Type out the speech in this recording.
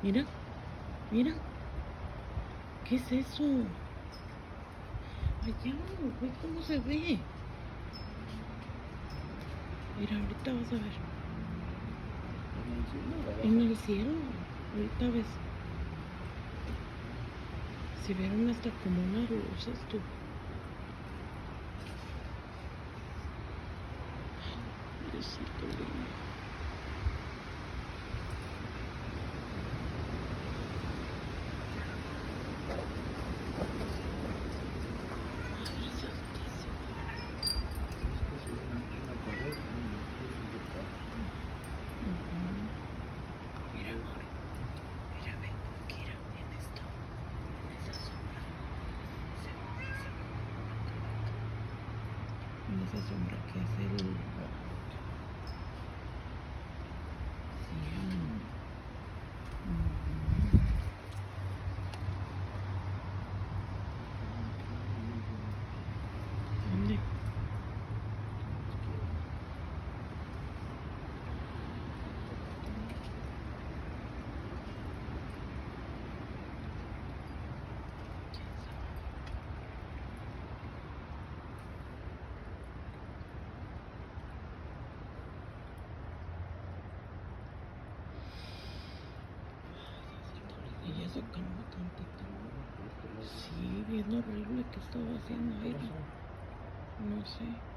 Mira, mira. ¿Qué es eso? Allá, ve cómo se ve. Mira, ahorita vas a ver. En el cielo. Ahorita ves. Se vieron hasta como unas luces, tú. Diosito lindo. Madre santísima. Mira, amor. Mira, ve. Mira, en esto. En esa sombra. Se ve en esa sombra que hace el... Sí. ¿Dónde? Y eso calma tantito. Sí, bien horrible que estaba haciendo aire. No sé.